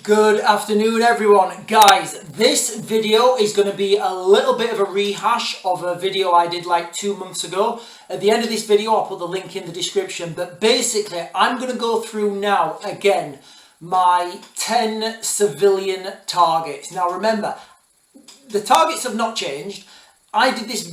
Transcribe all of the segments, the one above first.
Good afternoon everyone. Guys, this video is going to be a little bit of a rehash of a video I did like 2 months ago. At the end of this video I'll put the link in the description, but basically I'm going to go through now again my 10 civilian targets. Now remember, the targets have not changed. I did this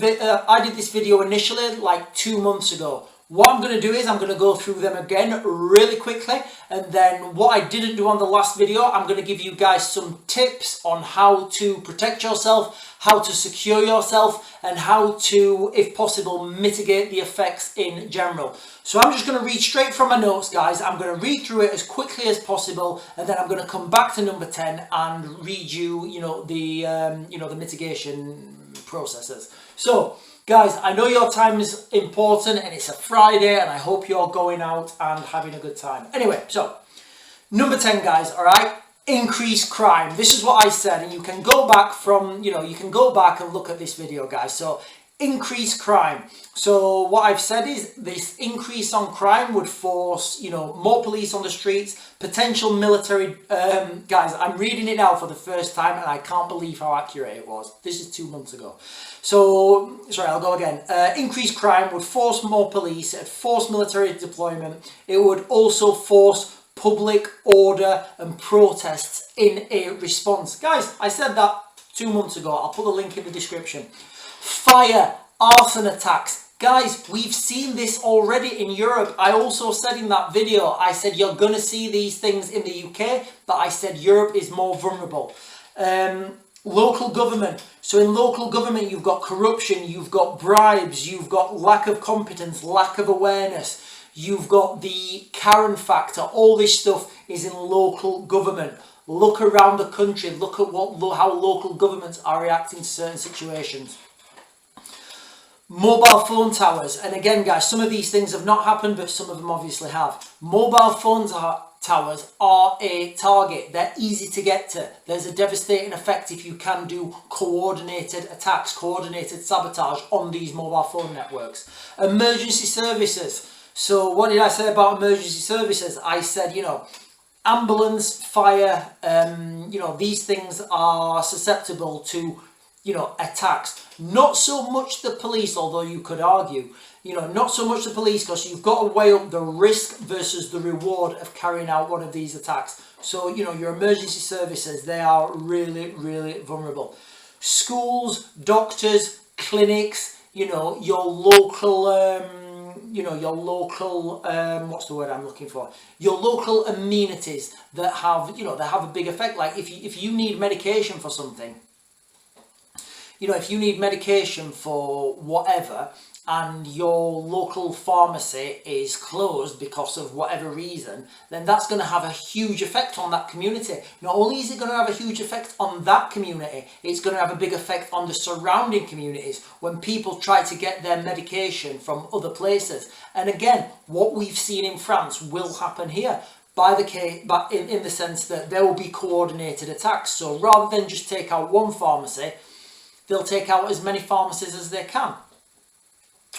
video initially like 2 months ago. What I'm going to do is I'm going to go through them again really quickly, and then what I didn't do on the last video, I'm going to give you guys some tips on how to protect yourself, how to secure yourself, and how to, if possible, mitigate the effects in general. So I'm just going to read straight from my notes, guys. I'm going to read through it as quickly as possible, and then I'm going to come back to number 10 and read you, the mitigation processes. So, guys, I know your time is important and it's a Friday and I hope you're going out and having a good time. Anyway, so number 10, guys, all right, increase crime. This is what I said, and you can go back and look at this video, guys. So increase crime. So what I've said is this increase on crime would force, more police on the streets, potential military, guys, I'm reading it now for the first time and I can't believe how accurate it was. This is 2 months ago. So, sorry, I'll go again. Increased crime would force more police, it would force military deployment. It would also force public order and protests in a response. Guys, I said that 2 months ago. I'll put the link in the description. Fire, arson attacks. Guys, we've seen this already in Europe. I also said in that video, I said you're going to see these things in the UK, but I said Europe is more vulnerable. Local government. So in local government, you've got corruption, you've got bribes, you've got lack of competence, lack of awareness. You've got the Karen factor. All this stuff is in local government. Look around the country. Look at how local governments are reacting to certain situations. Mobile phone towers. And again, guys, some of these things have not happened, but some of them obviously have. Mobile phone towers are a target. They're easy to get to. There's a devastating effect if you can do coordinated attacks, coordinated sabotage on these mobile phone networks. Emergency services. So what did I say about emergency services? I said, ambulance, fire, these things are susceptible to, attacks. Not so much the police, although you could argue, not so much the police, because you've got to weigh up the risk versus the reward of carrying out one of these attacks. So, your emergency services, they are really, really vulnerable. Schools, doctors, clinics, your local, what's the word I'm looking for? Your local amenities that have, that have a big effect. Like if you need medication for something, if you need medication for whatever, and your local pharmacy is closed because of whatever reason, then that's going to have a huge effect on that community. Not only is it going to have a huge effect on that community, it's going to have a big effect on the surrounding communities when people try to get their medication from other places. And again, what we've seen in France will happen here. But in the sense that there will be coordinated attacks. So rather than just take out one pharmacy, they'll take out as many pharmacies as they can.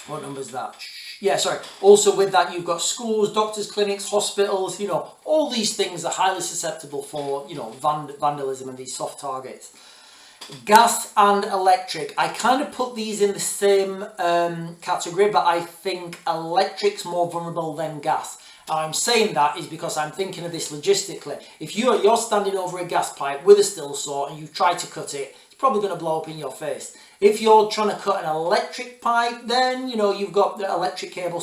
What number is that? Yeah, sorry. Also with that, you've got schools, doctors, clinics, hospitals, all these things are highly susceptible for, vandalism and these soft targets. Gas and electric. I kind of put these in the same category, but I think electric's more vulnerable than gas. And I'm saying that is because I'm thinking of this logistically. If you're standing over a gas pipe with a still saw and you try to cut it, probably going to blow up in your face. If you're trying to cut an electric pipe, then you've got the electric cable,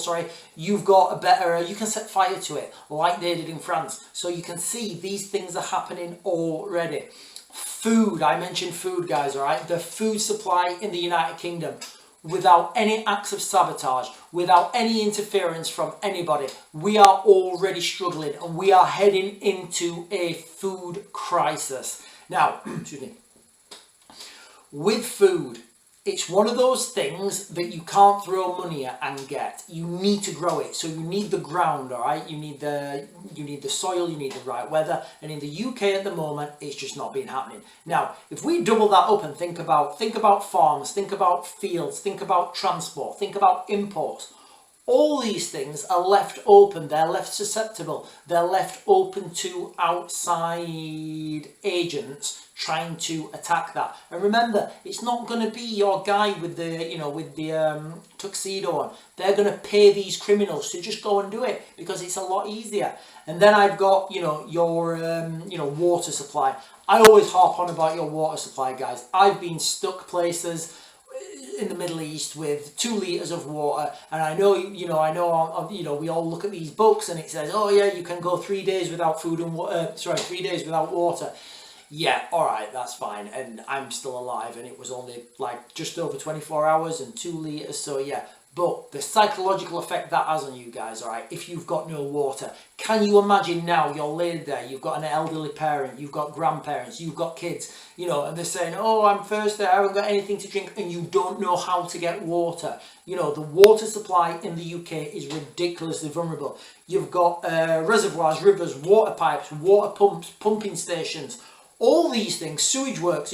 you've got a better, you can set fire to it like they did in France. So you can see these things are happening already. Food, I mentioned food, guys, all right? The food supply in the United Kingdom, without any acts of sabotage, without any interference from anybody, we are already struggling and we are heading into a food crisis. Now, excuse me. With food, it's one of those things that you can't throw money at and get. You need to grow it. So you need the ground, all right? You need the soil, you need the right weather. And in the UK at the moment, it's just not been happening. Now, if we double that up and think about farms, think about fields, think about transport, think about imports, All these things are left open, they're left susceptible, they're left open to outside agents trying to attack that. And remember, it's not going to be your guy with the, tuxedo on. They're going to pay these criminals to just go and do it because it's a lot easier. And then I've got, your, water supply. I always harp on about your water supply, guys. I've been stuck places in the Middle East with 2 litres of water, and I know we all look at these books and it says, oh yeah, you can go 3 days without food and water, 3 days without water. Yeah, all right, that's fine, and I'm still alive, and it was only like just over 24 hours and 2 litres, so yeah. But the psychological effect that has on you guys, all right, if you've got no water, can you imagine now you're laid there, you've got an elderly parent, you've got grandparents, you've got kids, and they're saying, oh, I'm thirsty, I haven't got anything to drink, and you don't know how to get water. The water supply in the UK is ridiculously vulnerable. You've got reservoirs, rivers, water pipes, water pumps, pumping stations, all these things, sewage works,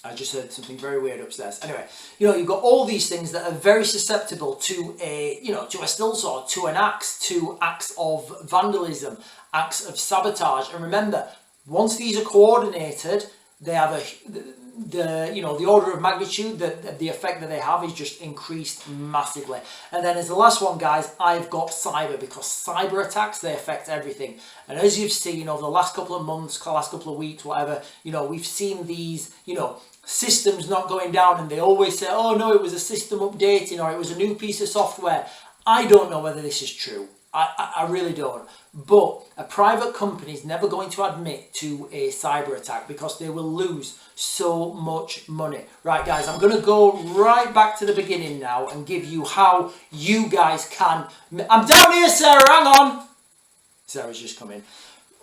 I just heard something very weird upstairs. Anyway, you've got all these things that are very susceptible to to a still sword, to an axe, to acts of vandalism, acts of sabotage. And remember, once these are coordinated, they have the order of magnitude, the effect that they have is just increased massively. And then as the last one, guys, I've got cyber, because cyber attacks, they affect everything. And as you've seen over the last couple of months, last couple of weeks, whatever, we've seen these, systems not going down, and they always say, oh no, it was a system updating, or it was a new piece of software. I don't know whether this is true. I really don't. But a private company is never going to admit to a cyber attack because they will lose so much money. Right, guys, I'm going to go right back to the beginning now and give you how you guys can... I'm down here, Sarah, hang on. Sarah's just come in.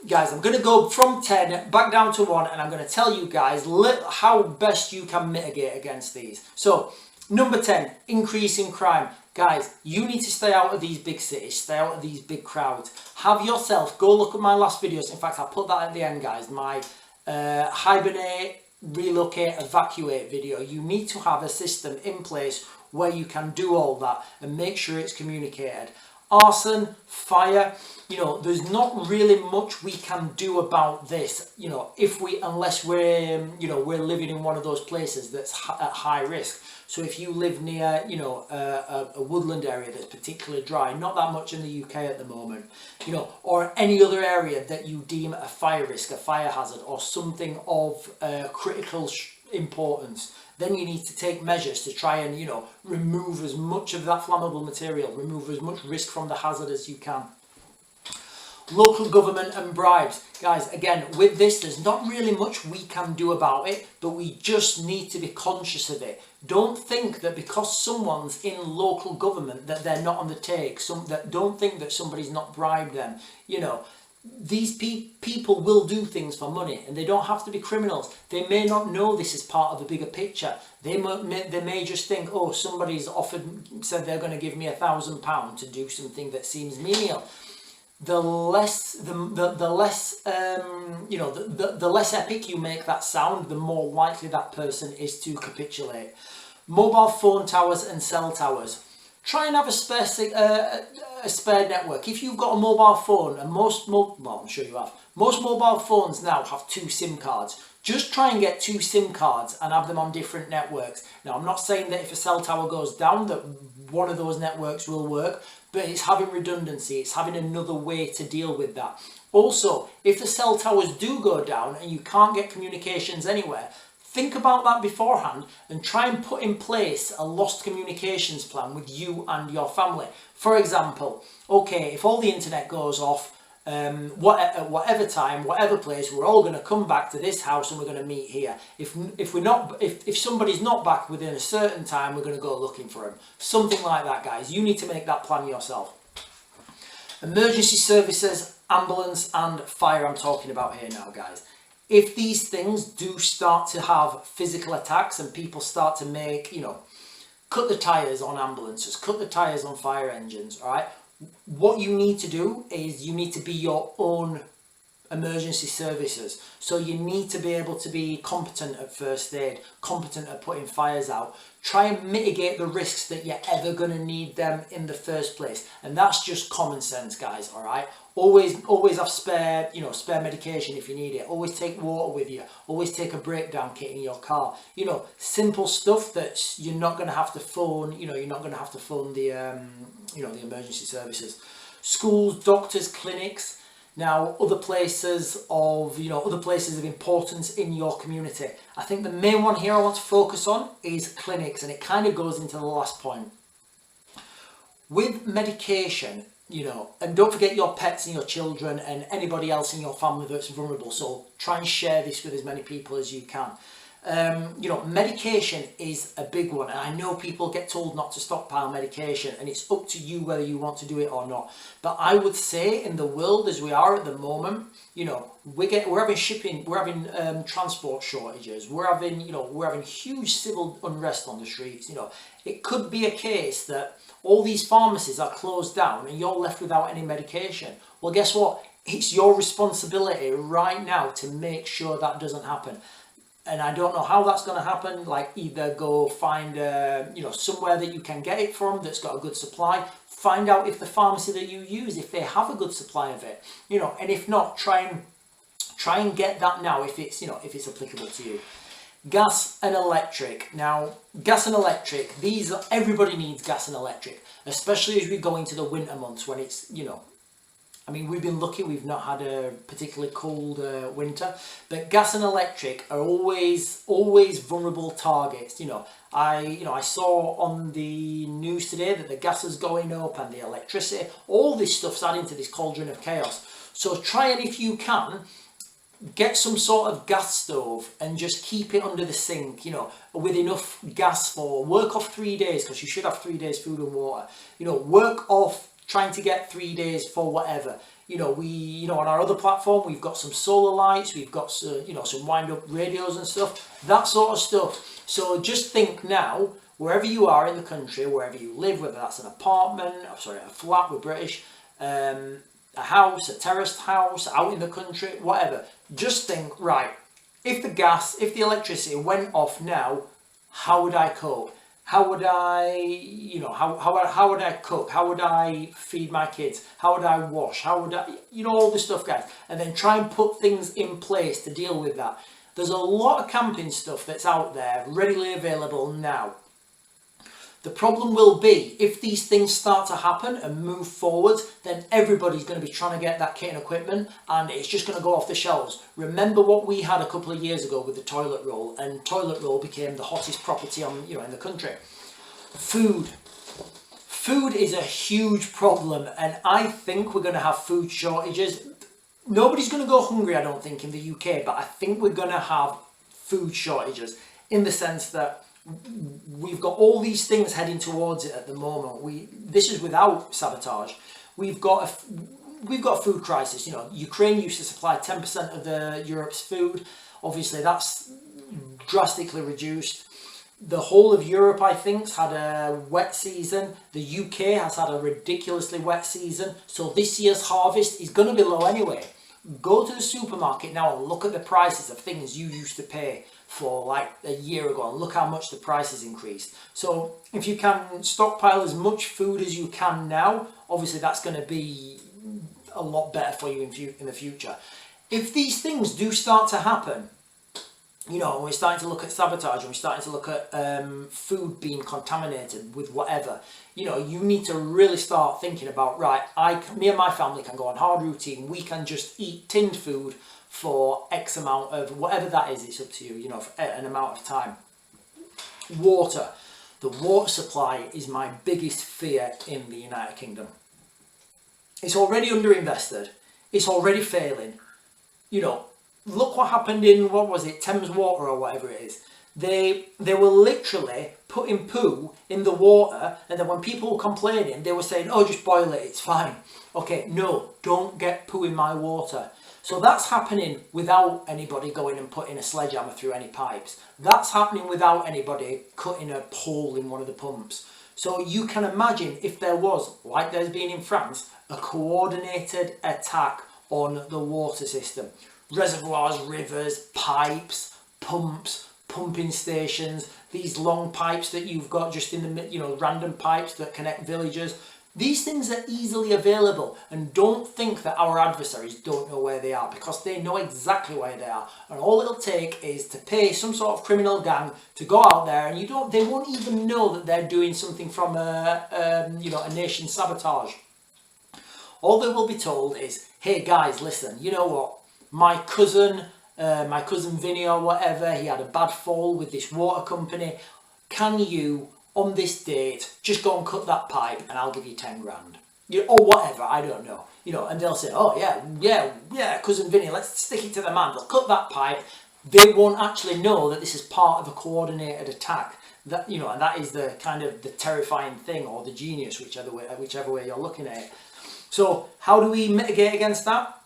Guys, I'm going to go from 10 back down to 1, and I'm going to tell you guys how best you can mitigate against these. So, number 10, increase in crime. Guys, you need to stay out of these big cities, stay out of these big crowds. Have yourself, go look at my last videos. In fact, I'll put that at the end, guys. My hibernate, relocate, evacuate video. You need to have a system in place where you can do all that and make sure it's communicated. Arson, fire, there's not really much we can do about this, unless we're living in one of those places that's at high risk. So if you live near, a woodland area that's particularly dry, not that much in the UK at the moment, or any other area that you deem a fire risk, a fire hazard, or something of critical importance, then you need to take measures to try and, remove as much of that flammable material, remove as much risk from the hazard as you can. Local government and bribes. Guys, again, with this, there's not really much we can do about it, but we just need to be conscious of it. Don't think that because someone's in local government that they're not on the take. Don't think that somebody's not bribed them. These people will do things for money, and they don't have to be criminals. They may not know this is part of a bigger picture. They may just think, oh, somebody's said they're going to give me £1,000 to do something that seems menial. The less epic you make that sound, the more likely that person is to capitulate. Mobile phone towers and cell towers. Try and have a spare network. If you've got a mobile phone, and I'm sure you have. Most mobile phones now have 2 SIM cards. Just try and get 2 SIM cards and have them on different networks. Now, I'm not saying that if a cell tower goes down that one of those networks will work, but it's having redundancy, it's having another way to deal with that. Also, if the cell towers do go down and you can't get communications anywhere, think about that beforehand and try and put in place a lost communications plan with you and your family. For example, okay, if all the internet goes off, at whatever time, whatever place, we're all going to come back to this house and we're going to meet here. If somebody's not back within a certain time, we're going to go looking for them. Something like that, guys. You need to make that plan yourself. Emergency services, ambulance and fire I'm talking about here now, guys. If these things do start to have physical attacks and people start to make, cut the tyres on ambulances, cut the tyres on fire engines, all right? What you need to do is you need to be your own emergency services. So you need to be able to be competent at first aid, competent at putting fires out. Try and mitigate the risks that you're ever going to need them in the first place. And that's just common sense, guys, all right? Always have spare medication if you need it. Always take water with you. Always take a breakdown kit in your car. Simple stuff that you're not going to have to phone, you're not going to have to phone the the emergency services. Schools, doctors, clinics. Now, other places of importance in your community. I think the main one here I want to focus on is clinics, and it kind of goes into the last point. With medication, and don't forget your pets and your children and anybody else in your family that's vulnerable. So try and share this with as many people as you can. Medication is a big one, and I know people get told not to stockpile medication, and it's up to you whether you want to do it or not. But I would say in the world as we are at the moment, we're having transport shortages. We're having huge civil unrest on the streets. It could be a case that all these pharmacies are closed down and you're left without any medication. Well, guess what? It's your responsibility right now to make sure that doesn't happen. And I don't know how that's going to happen. Like, either go find somewhere that you can get it from that's got a good supply. Find out if the pharmacy that you use, if they have a good supply of it. And if not, try and get that now if it's applicable to you. Gas and electric. Now, gas and electric. Everybody needs gas and electric, especially as we go into the winter months when it's we've been lucky, we've not had a particularly cold winter, but gas and electric are always vulnerable targets. I saw on the news today that the gas is going up and the electricity, all this stuff's adding to this cauldron of chaos. So try and, if you can, get some sort of gas stove and just keep it under the sink, with enough gas work off 3 days, because you should have 3 days food and water. Work off trying to get 3 days for whatever. On our other platform, we've got some solar lights, we've got some wind up radios and stuff, that sort of stuff. So just think now, wherever you are in the country, wherever you live, whether that's an apartment, a flat, we're British, a house, a terraced house, out in the country, whatever. Just think, right, if the electricity went off now, how would I cope? How would I, how would I cook? How would I feed my kids? How would I wash? How would I, all this stuff, guys. And then try and put things in place to deal with that. There's a lot of camping stuff that's out there, readily available now. The problem will be, if these things start to happen and move forward, then everybody's going to be trying to get that kit and equipment, and it's just going to go off the shelves. Remember what we had a couple of years ago with the toilet roll, and toilet roll became the hottest property in the country. Food is a huge problem, and I think we're going to have food shortages. Nobody's going to go hungry, I don't think, in the UK, but I think we're going to have food shortages, in the sense that we've got all these things heading towards it at the moment. This is without sabotage. We've got a food crisis. Ukraine used to supply 10% of Europe's food. Obviously, that's drastically reduced. The whole of Europe, I think, has had a wet season. The UK has had a ridiculously wet season. So this year's harvest is going to be low anyway. Go to the supermarket now and look at the prices of things you used to pay for like a year ago, and look how much the price has increased. So if you can stockpile as much food as you can now, obviously that's going to be a lot better for you in the future. If these things do start to happen, we're starting to look at sabotage, and we're starting to look at food being contaminated with whatever, you need to really start thinking about, right, me and my family can go on hard routine, we can just eat tinned food for X amount of, whatever that is, it's up to you, for an amount of time. Water. The water supply is my biggest fear in the United Kingdom. It's already underinvested. It's already failing. Look what happened in, what was it, Thames Water or whatever it is. They were literally putting poo in the water, and then when people were complaining, they were saying, oh, just boil it, it's fine. Okay, no, don't get poo in my water. So that's happening without anybody going and putting a sledgehammer through any pipes. That's happening without anybody cutting a hole in one of the pumps. So you can imagine if there was, like there's been in France, a coordinated attack on the water system. Reservoirs, rivers, pipes, pumps, pumping stations, these long pipes that you've got just in the, random pipes that connect villages. These things are easily available, and don't think that our adversaries don't know where they are, because they know exactly where they are. And all it'll take is to pay some sort of criminal gang to go out there, and they won't even know that they're doing something from a nation sabotage. All they will be told is, hey guys, listen, you know what? My cousin Vinny or whatever, he had a bad fall with this water company. Can you, on this date, just go and cut that pipe and I'll give you 10 grand? Or whatever, I don't know. And they'll say, oh yeah, cousin Vinny, let's stick it to the man. They'll cut that pipe. They won't actually know that this is part of a coordinated attack. That, and that is the kind of the terrifying thing, or the genius, whichever way you're looking at it. So how do we mitigate against that?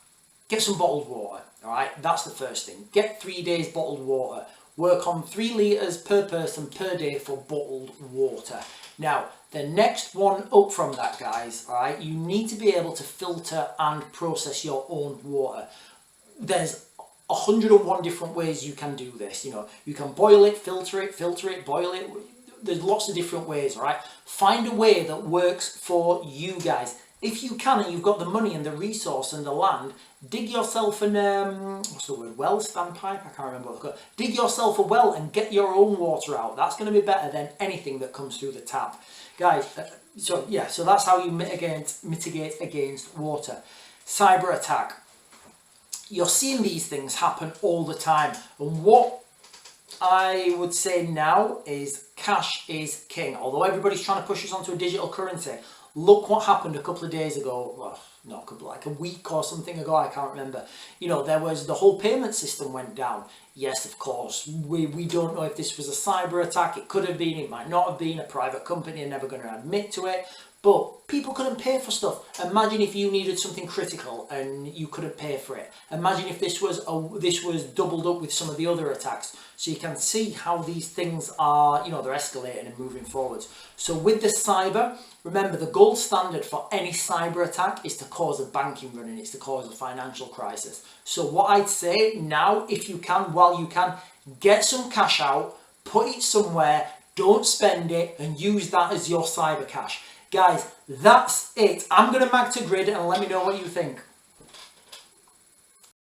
Get some bottled water. All right, that's the first thing. Get 3 days bottled water. Work on 3 litres per person per day for bottled water. Now, the next one up from that, guys, all right, you need to be able to filter and process your own water. There's 101 different ways you can do this. You can boil it, filter it, boil it. There's lots of different ways, all right? Find a way that works for you guys. If you can, and you've got the money and the resource and the land, dig yourself an, well standpipe? I can't remember what it's called. Dig yourself a well and get your own water out. That's going to be better than anything that comes through the tap. Guys, so that's how you mitigate against water. Cyber attack. You're seeing these things happen all the time. And what I would say now is cash is king. Although everybody's trying to push us onto a digital currency, look what happened a couple of days ago. Well, not a couple, like a week or something ago, I can't remember. There was the whole payment system went down. Yes, of course, we don't know if this was a cyber attack. It could have been, it might not have been. A private company are never going to admit to it. But people couldn't pay for stuff. Imagine if you needed something critical and you couldn't pay for it. Imagine if this was doubled up with some of the other attacks. So you can see how these things are, they're escalating and moving forwards. So with the cyber, remember the gold standard for any cyber attack is to cause a banking run, and it's to cause a financial crisis. So what I'd say now, if you can, while you can, get some cash out, put it somewhere, don't spend it, and use that as your cyber cash. Guys, that's it. I'm going to mag to grid and let me know what you think.